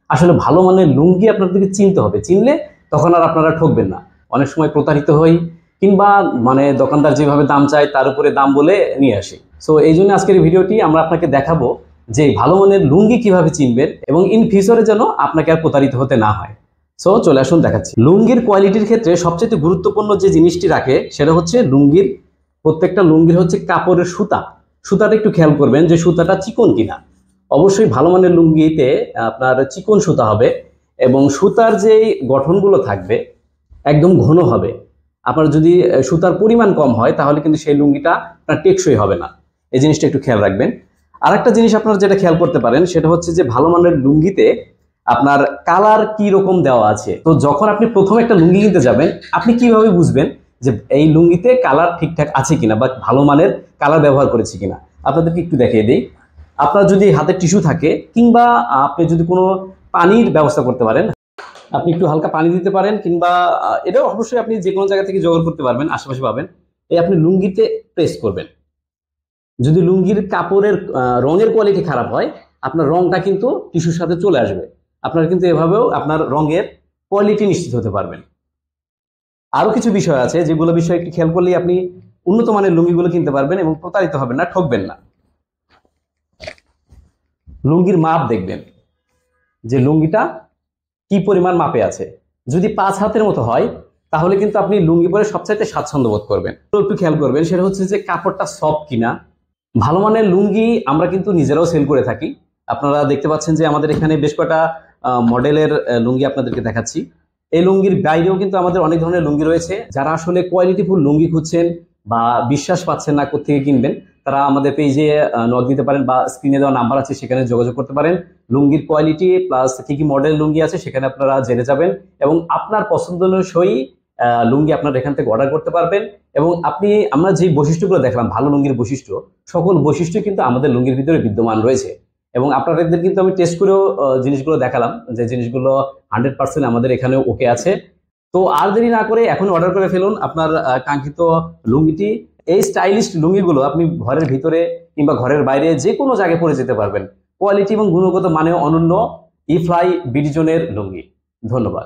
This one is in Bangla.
আসলে ভালো মানের লুঙ্গি আপনাদেরকে চিনতে হবে, চিনলে তখন আর আপনারা ঠকবেন না। অনেক সময় প্রতারিত হই, কিংবা মানে দোকানদার যেভাবে দাম চায় তার উপরে দাম বলে নিয়ে আসি। সো এই জন্য আজকের এই ভিডিওটি আমরা আপনাকে দেখাবো যে ভালো মানের লুঙ্গি কিভাবে চিনবেন এবং ইন ফিউচারে যেন আপনাকে আর প্রতারিত হতে না হয়। সো চলে আসুন দেখাচ্ছি। লুঙ্গির কোয়ালিটির ক্ষেত্রে সবচেয়ে গুরুত্বপূর্ণ যে জিনিসটি রাখে সেটা হচ্ছে লুঙ্গির, প্রত্যেকটা লুঙ্গির হচ্ছে কাপড়ের সুতা। সুতাটা একটু খেয়াল করবেন যে সুতাটা চিকন কিনা। অবশ্যই ভালো মানের লুঙ্গিতে আপনার চিকন সুতা হবে এবং সুতার যে গঠনগুলো থাকবে একদম ঘন হবে। আপনার যদি সুতার পরিমাণ কম হয় তাহলে কিন্তু সেই লুঙ্গিটা আপনার টেকসই হবে না। এই জিনিসটা একটু খেয়াল রাখবেন। আর একটা জিনিস আপনারা যেটা খেয়াল করতে পারেন সেটা হচ্ছে যে ভালো মানের লুঙ্গিতে আপনার কালার কি রকম দেওয়া আছে। তো যখন আপনি প্রথম একটা লুঙ্গি কিনতে যাবেন, আপনি কিভাবে বুঝবেন যে এই লুঙ্গিতে কালার ঠিকঠাক আছে কিনা বা ভালো মানের কালার ব্যবহার করেছি কিনা? আপনাদেরকে একটু দেখিয়ে দিই। আপনার যদি হাতে টিস্যু থাকে কিংবা আপনি যদি কোনো পানির ব্যবস্থা করতে পারেন, আপনি একটু হালকা পানি দিতে পারেন, কিংবা এটাও অবশ্যই আপনি যে কোনো জায়গা থেকে জোগাড় করতে পারবেন, আশেপাশে পাবেন। এই আপনি লুঙ্গিতে প্রেস করবেন। যদি লুঙ্গির কাপড়ের রঙের কোয়ালিটি খারাপ হয়, আপনার রংটা কিন্তু টিস্যুর সাথে চলে আসবে। আপনারা কিন্তু এভাবেও আপনার রঙের কোয়ালিটি নিশ্চিত হতে পারবেন। আরো কিছু বিষয় আছে যেগুলো বিষয় একটু খেয়াল করলেই আপনি উন্নত মানের লুঙ্গিগুলো কিনতে পারবেন এবং প্রতারিত হবেন না, ঠকবেন না। লুঙ্গির মাপ দেখবেন যে লুঙ্গিটা কি পরিমাণ মাপে আছে। যদি 5 হাতের মতো হয় তাহলে কিন্তু আপনি লুঙ্গি পরে সবচাইতে স্বাচ্ছন্দ্য বোধ করবেন। তো একটু খেয়াল করবেন সেটা হচ্ছে যে কাপড়টা সফট কিনা। ভালো মানের লুঙ্গি আমরা কিন্তু নিজেরাও সেল করে থাকি। আপনারা দেখতে পাচ্ছেন যে আমাদের এখানে বেশ কয়েকটা মডেলের লুঙ্গি আপনাদেরকে দেখাচ্ছি। এই লুঙ্গির বাইরেও কিন্তু আমাদের অনেক ধরনের লুঙ্গি রয়েছে। যারা আসলে কোয়ালিটিফুল লুঙ্গি খুঁজছেন বা বিশ্বাস পাচ্ছেন না কোত্থেকে কিনবেন, তারা আমাদের পেজে নক দিতে পারেন বা স্ক্রিনে দেওয়া নাম্বার আছে সেখানে যোগাযোগ করতে পারেন। লুঙ্গির কোয়ালিটি প্লাস কি কি মডেল লুঙ্গি আছে সেখানে আপনারা জেনে যাবেন এবং আপনার পছন্দসই লুঙ্গি আপনারা এখান থেকে অর্ডার করতে পারবেন। এবং আমরা যে বৈশিষ্ট্যগুলো দেখলাম ভালো লুঙ্গির বৈশিষ্ট্য, সকল বৈশিষ্ট্য কিন্তু আমাদের লুঙ্গির ভিতরে বিদ্যমান রয়েছে। এবং আপনাদের কিন্তু আমি টেস্ট করেও জিনিসগুলো দেখালাম যে জিনিসগুলো 100% আমাদের এখানে ওকে আছে। তো আর দেরি না করে এখন অর্ডার করে ফেলুন আপনার কাঙ্ক্ষিত লুঙ্গিটি। এই স্টাইলিশ লুঙ্গিগুলো আপনি ঘরের ভিতরে কিংবা ঘরের বাইরে যে কোনো জায়গায় পরে যেতে পারবেন। কোয়ালিটি এবং গুণগত মানে অনন্য ইফ্লাই বিডিজনের লুঙ্গি। ধন্যবাদ।